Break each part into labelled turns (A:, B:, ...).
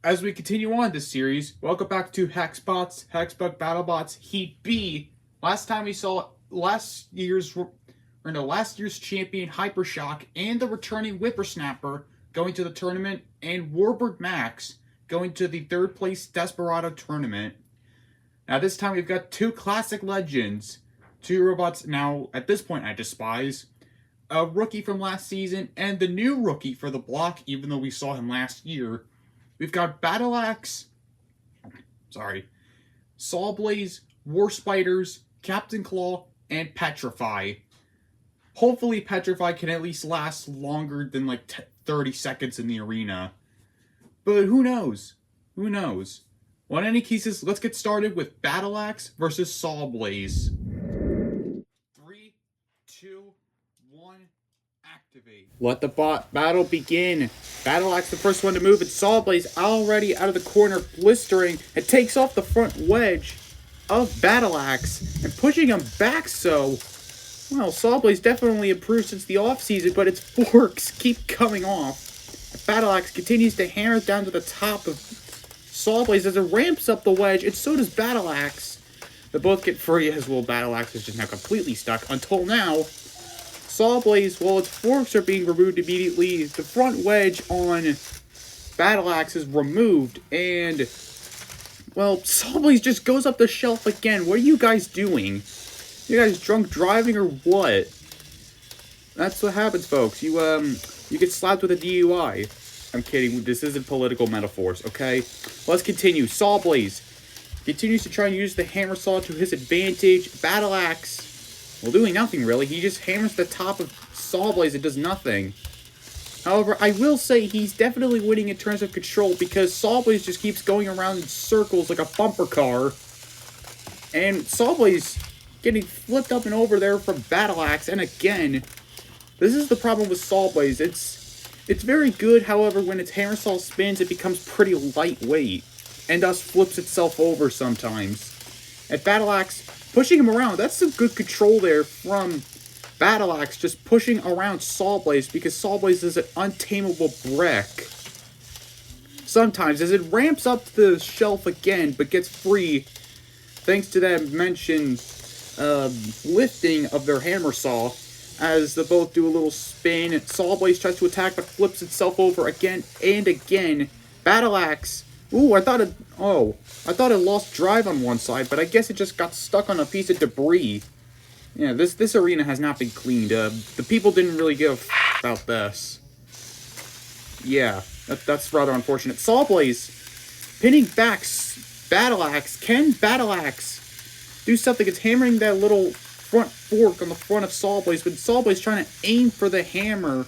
A: As we continue on this series, welcome back to Hexbots, Hexbug Battlebots Heat B. Last time we saw last year's champion Hypershock and the returning Whippersnapper going to the tournament, and Warbird Max going to the third place Desperado tournament. Now this time we've got two classic legends, two robots now at this point I despise, a rookie from last season and the new rookie for the block, even though we saw him last year. We've got Sawblaze, War Spiders, Captain Claw, and Petrify. Hopefully Petrify can at least last longer than like 30 seconds in the arena. But who knows? Who knows? Well, in any cases, let's get started with Battleaxe versus Sawblaze. 3, 2, 1, activate. Let the battle begin. Battleaxe the first one to move, and Sawblaze already out of the corner, blistering. It takes off the front wedge of Battleaxe and pushing him back so. Well, Sawblaze definitely improved since the offseason, but its forks keep coming off. Battleaxe continues to hammer down to the top of Sawblaze as it ramps up the wedge, and so does Battleaxe. They both get free as well. Battleaxe is just now completely stuck until now. Sawblaze, while its forks are being removed immediately, the front wedge on Battleaxe is removed, and, well, Sawblaze just goes up the shelf again. What are you guys doing? You guys drunk driving or what? That's what happens, folks. You get slapped with a DUI. I'm kidding. This isn't political metaphors, okay? Let's continue. Sawblaze continues to try and use the hammer saw to his advantage. Battleaxe, well, doing nothing, really. He just hammers the top of Sawblaze. It does nothing. However, I will say he's definitely winning in terms of control because Sawblaze just keeps going around in circles like a bumper car. And Sawblaze getting flipped up and over there from Battleaxe. And again, this is the problem with Sawblaze. It's very good, however, when its hammer saw spins, it becomes pretty lightweight. And thus flips itself over sometimes. At Battleaxe, pushing him around, that's some good control there from Battleaxe, just pushing around Sawblaze, because Sawblaze is an untamable brick. Sometimes, as it ramps up the shelf again, but gets free, thanks to that mentioned lifting of their hammer saw, as they both do a little spin. Sawblaze tries to attack, but flips itself over again and again. Battleaxe, ooh, I thought it lost drive on one side, but I guess it just got stuck on a piece of debris. Yeah, this arena has not been cleaned. The people didn't really give a f about this. Yeah, that's rather unfortunate. Sawblaze pinning back Battleaxe. Can Battleaxe do something? It's hammering that little front fork on the front of Sawblaze, but Sawblaze trying to aim for the hammer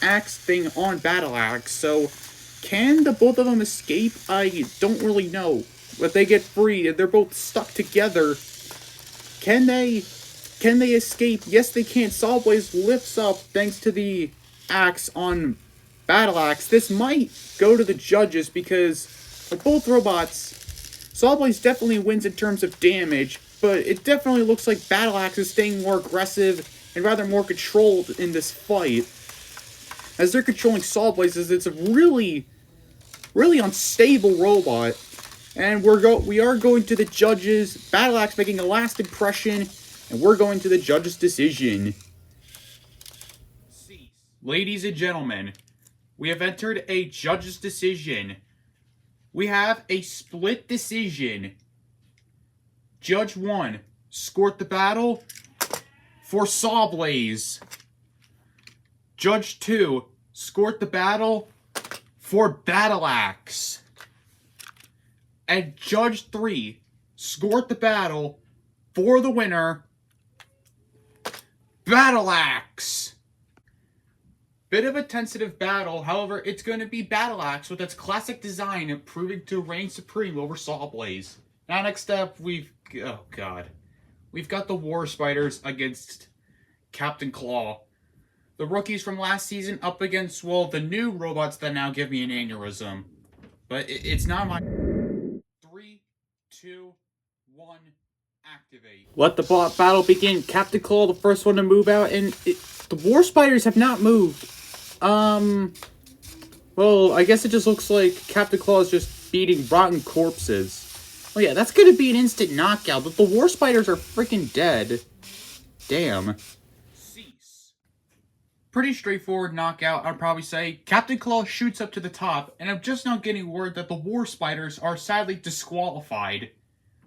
A: axe thing on Battleaxe. So, can the both of them escape? I don't really know. But they get free, and they're both stuck together. Can they escape? Yes, they can. Sawblaze lifts up thanks to the axe on Battleaxe. This might go to the judges because for both robots, Sawblaze definitely wins in terms of damage, but it definitely looks like Battleaxe is staying more aggressive and rather more controlled in this fight. As they're controlling Sawblaze, it's a really unstable robot. And we are going to the judges. Battleaxe making a last impression, and we're going to the judges' decision. Ladies and gentlemen, we have entered a judges' decision. We have a split decision. Judge 1 scored the battle for Sawblaze. Judge 2 scored the battle for Battleaxe. And Judge 3 scored the battle for the winner, Battleaxe. Bit of a tentative battle, however, it's going to be Battleaxe with its classic design improving to reign supreme over Sawblaze. Now next up, we've got the War Spiders against Captain Claw. The rookies from last season up against, well, the new robots that now give me an aneurysm. But it's not my... 3, 2, 1, activate. Let the battle begin. Captain Claw, the first one to move out, and the War Spiders have not moved. Well, I guess it just looks like Captain Claw is just beating rotten corpses. Oh yeah, that's gonna be an instant knockout, but the War Spiders are freaking dead. Damn. Cease. Pretty straightforward knockout, I'd probably say. Captain Claw shoots up to the top, and I'm just now getting word that the War Spiders are sadly disqualified.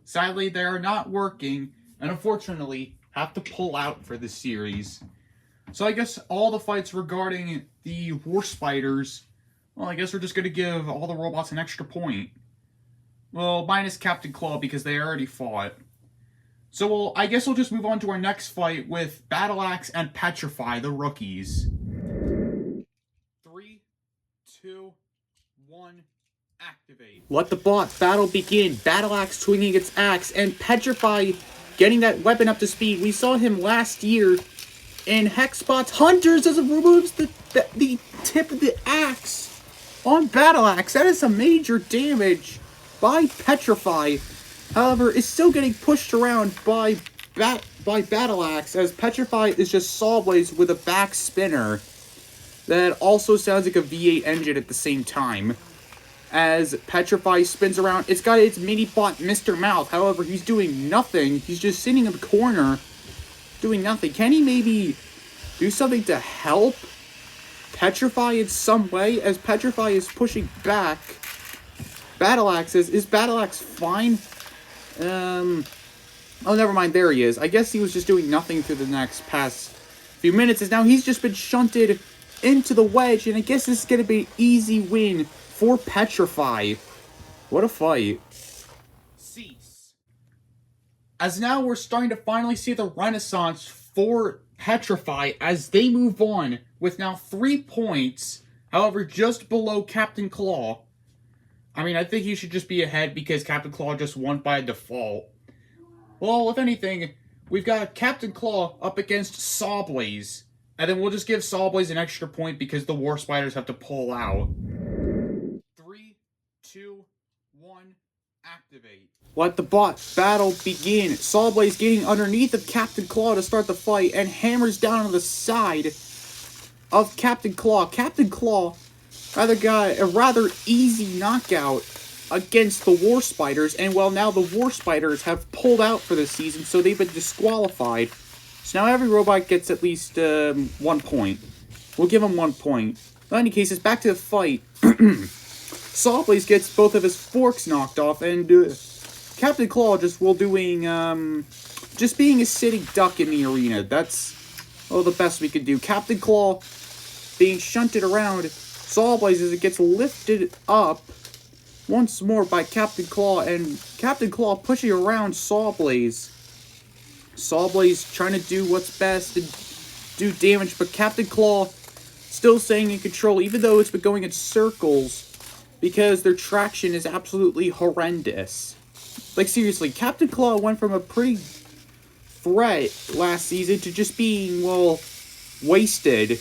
A: Sadly, they are not working, and unfortunately, have to pull out for this series. So I guess all the fights regarding the War Spiders, well, I guess we're just going to give all the robots an extra point. Well, minus Captain Claw because they already fought. So, well, I guess we'll just move on to our next fight with Battle Axe and Petrify, the rookies. 3, 2, 1, activate. Let the bot battle begin. Battle Axe swinging its axe, and Petrify getting that weapon up to speed. We saw him last year in Hexbots Hunters as it removes the tip of the axe on Battle Axe. That is some major damage by Petrify. However, it's still getting pushed around by Battle Axe, as Petrify is just Saw Blaze with a back spinner that also sounds like a V8 engine at the same time. As Petrify spins around, it's got its mini-bot Mr. Mouth. However, he's doing nothing. He's just sitting in the corner doing nothing. Can he maybe do something to help Petrify in some way, as Petrify is pushing back? Battle Axe is Battle Axe fine? Oh, never mind, there he is. I guess he was just doing nothing through the past few minutes, as now he's just been shunted into the wedge, and I guess this is going to be an easy win for Petrify. What a fight. Cease. As now we're starting to finally see the renaissance for Petrify as they move on with now 3 points, however, just below Captain Claw. I mean, I think he should just be ahead because Captain Claw just won by default. Well, if anything, we've got Captain Claw up against Saw Blaze. And then we'll just give Saw Blaze an extra point because the War Spiders have to pull out. 3, 2, 1, activate. Let the bot battle begin. Saw Blaze getting underneath of Captain Claw to start the fight and hammers down on the side of Captain Claw. Captain Claw got a rather easy knockout against the War Spiders, and well, now the War Spiders have pulled out for this season, so they've been disqualified. So now every robot gets at least 1 point. We'll give them 1 point. In any case, it's back to the fight. Saw Blaze gets both of his forks knocked off, and Captain Claw just just being a sitting duck in the arena. That's the best we could do. Captain Claw being shunted around Saw Blaze as it gets lifted up once more by Captain Claw, and Captain Claw pushing around Saw Blaze. Saw Blaze trying to do what's best and do damage, but Captain Claw still staying in control, even though it's been going in circles, because their traction is absolutely horrendous. Like, seriously, Captain Claw went from a pretty threat last season to just being, well, wasted.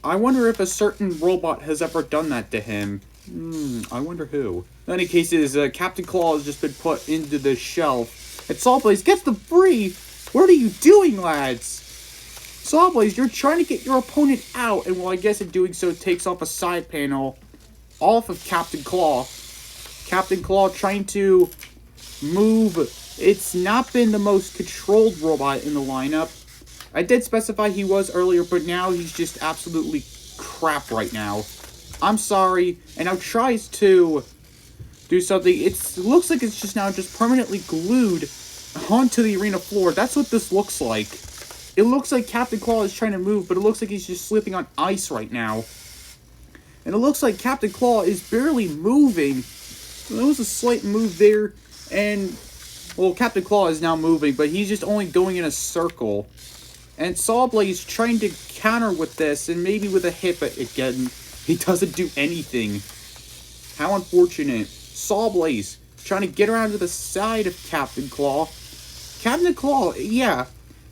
A: I wonder if a certain robot has ever done that to him. I wonder who. In any cases, Captain Claw has just been put into the shelf. And Saw Blaze gets the free! What are you doing, lads? Saw Blaze, you're trying to get your opponent out, and well, I guess in doing so, it takes off a side panel off of Captain Claw. Captain Claw trying to move. It's not been the most controlled robot in the lineup. I did specify he was earlier, but now he's just absolutely crap right now. I'm sorry, and now tries to do something. It looks like it's just now just permanently glued onto the arena floor. That's what this looks like. It looks like Captain Claw is trying to move, but it looks like he's just slipping on ice right now. And it looks like Captain Claw is barely moving. There was a slight move there, and well, Captain Claw is now moving, but he's just only going in a circle. And Saw Blaze trying to counter with this, and maybe with a hit, but again, he doesn't do anything. How unfortunate. Saw Blaze trying to get around to the side of Captain Claw. Captain Claw, yeah,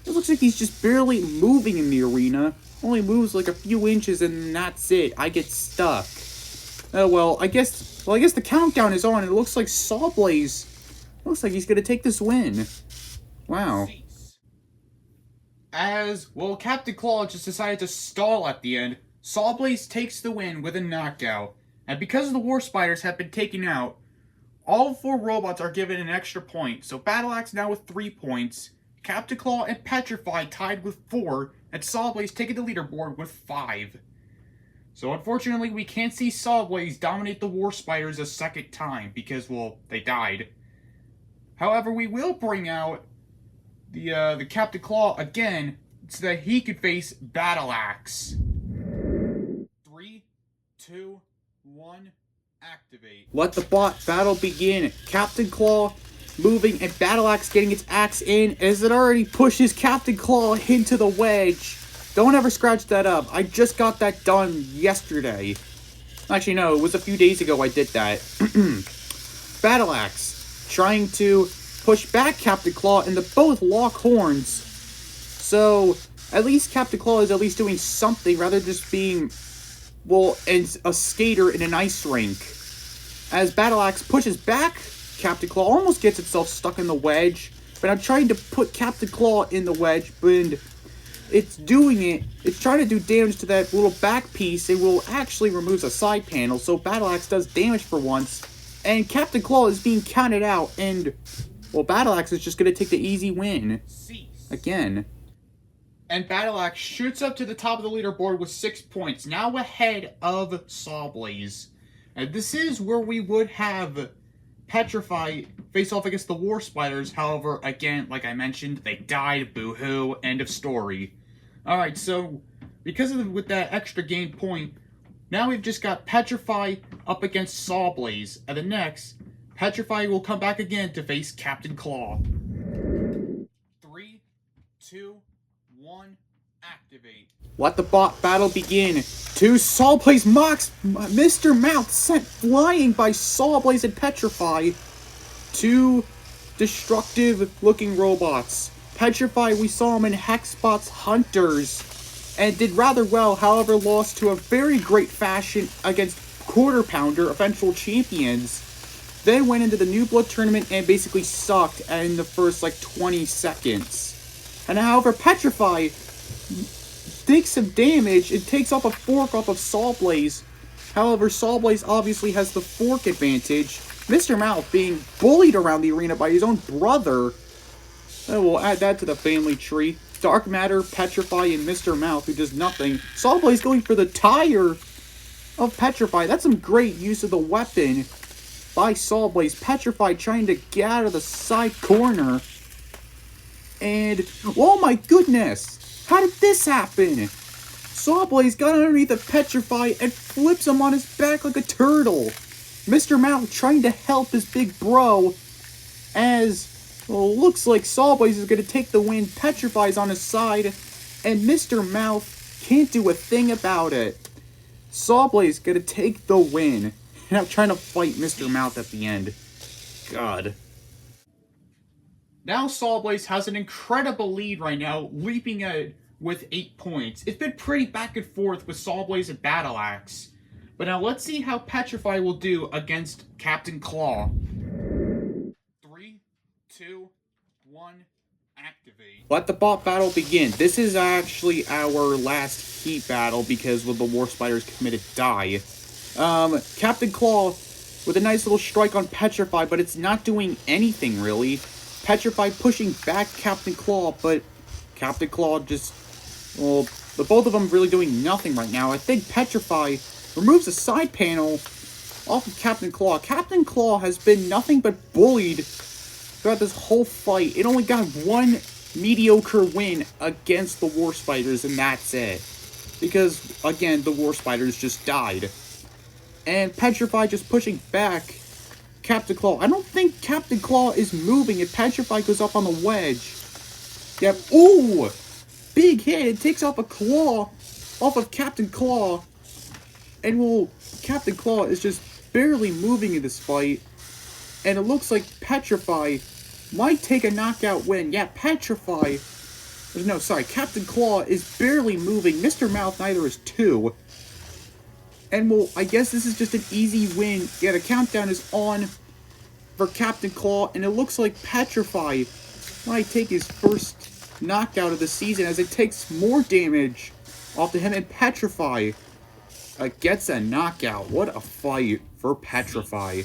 A: it looks like he's just barely moving in the arena. Only moves like a few inches, and that's it. I get stuck. Oh, well, I guess the countdown is on. It looks like Saw Blaze looks like he's gonna take this win. Wow. As, well, Captain Claw just decided to stall at the end, Sawblaze takes the win with a knockout, and because the War Spiders have been taken out, all 4 robots are given an extra point, so Battle Axe now with 3 points, Captain Claw and Petrify tied with 4, and Sawblaze taking the leaderboard with 5. So unfortunately, we can't see Sawblaze dominate the War Spiders a second time, because, well, they died. However, we will bring out the Captain Claw again, so that he could face Battle Axe. 3, 2, 1, activate. Let the bot battle begin. Captain Claw moving and Battle Axe getting its axe in as it already pushes Captain Claw into the wedge. Don't ever scratch that up. I just got that done yesterday. Actually, no, it was a few days ago I did that. Battle Axe trying to push back Captain Claw, and they both lock horns. So, at least Captain Claw is at least doing something rather than just being, well, a skater in an ice rink. As Battle Axe pushes back, Captain Claw almost gets itself stuck in the wedge. But I'm trying to put Captain Claw in the wedge, but it's doing it. It's trying to do damage to that little back piece. It will actually remove a side panel, so Battle Axe does damage for once. And Captain Claw is being counted out, and, well, Battle Axe is just going to take the easy win. Again. And Battle Axe shoots up to the top of the leaderboard with 6 points, now ahead of Sawblaze. And this is where we would have Petrify face off against the War Spiders. However, again, like I mentioned, they died. Boo-hoo. End of story. Alright, so because with that extra game point, now we've just got Petrify up against Sawblaze. And the next, Petrify will come back again to face Captain Claw. 3, 2, 1, activate. Let the bot battle begin. To Sawblaze mocks Mr. Mouth sent flying by Sawblaze and Petrify. 2 destructive looking robots. Petrify, we saw him in Hexbots Hunters and did rather well, however lost to a very great fashion against Quarter Pounder, eventual champions. Then went into the New Blood tournament and basically sucked in the first like 20 seconds. And however, Petrify takes some damage. It takes off a fork off of Sawblaze. However, Sawblaze obviously has the fork advantage. Mr. Mouth being bullied around the arena by his own brother. And we'll add that to the family tree. Dark Matter, Petrify, and Mr. Mouth, who does nothing. Sawblaze going for the tire of Petrify. That's some great use of the weapon by Sawblaze. Petrify trying to get out of the side corner. And, oh my goodness! How did this happen? Sawblaze got underneath the Petrify and flips him on his back like a turtle. Mr. Mouth trying to help his big bro as, well, looks like Sawblaze is going to take the win. Petrify's on his side, and Mr. Mouth can't do a thing about it. Sawblaze going to take the win. And I'm trying to fight Mr. Mouth at the end. God. Now Sawblaze has an incredible lead right now, leaping ahead with 8 points. It's been pretty back and forth with Sawblaze and Battle Axe. But now let's see how Petrify will do against Captain Claw. 3, 2, 1, activate. Let the bot battle begin. This is actually our last heat battle because with the War Spiders committed die. Captain Claw with a nice little strike on Petrify, but it's not doing anything really. Petrify pushing back Captain Claw, but Captain Claw just, well, the both of them really doing nothing right now. I think Petrify removes a side panel off of Captain Claw. Captain Claw has been nothing but bullied throughout this whole fight. It only got one mediocre win against the War Spiders, and that's it. Because, again, the War Spiders just died. And Petrify just pushing back Captain Claw. I don't think Captain Claw is moving if Petrify goes up on the wedge. Yep. Ooh! Big hit. It takes off a claw off of Captain Claw. And, well, Captain Claw is just barely moving in this fight. And it looks like Petrify might take a knockout win. Yeah, Petrify. No, sorry. Captain Claw is barely moving. Mr. Mouth neither is too. And, well, I guess this is just an easy win. Yeah, the countdown is on for Captain Claw. And it looks like Petrify might take his first knockout of the season as it takes more damage off to him. And Petrify gets a knockout. What a fight for Petrify.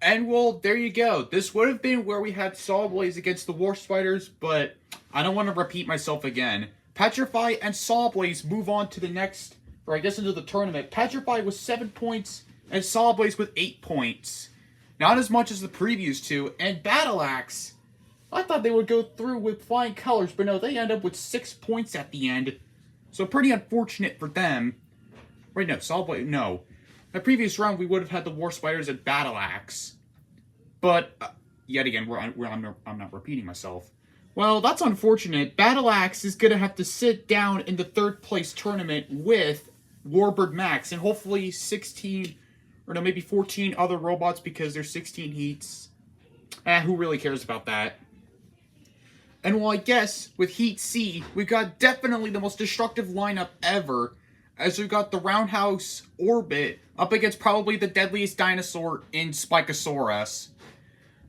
A: And well, there you go. This would have been where we had Sawblaze against the War Spiders, but I don't want to repeat myself again. Petrify and Sawblaze move on to the next, or I guess into the tournament. Petrify with 7 points and Sawblaze with 8 points. Not as much as the previous two. And Battle Axe, I thought they would go through with flying colors, but no, they end up with 6 points at the end. So pretty unfortunate for them. Wait, no, Sawblaze, no. The previous round, we would have had the War Spiders and Battle Axe. But, yet again, I'm not repeating myself. Well, that's unfortunate. Battle Axe is going to have to sit down in the third place tournament with Warbird Max and hopefully 16, or no, maybe 14 other robots because there's 16 heats. Who really cares about that? And well, I guess with Heat C, we've got definitely the most destructive lineup ever, as we've got the Roundhouse Orbit up against probably the deadliest dinosaur in Spikosaurus.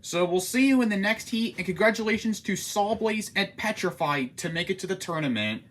A: So we'll see you in the next heat, and congratulations to Sawblaze and Petrify to make it to the tournament.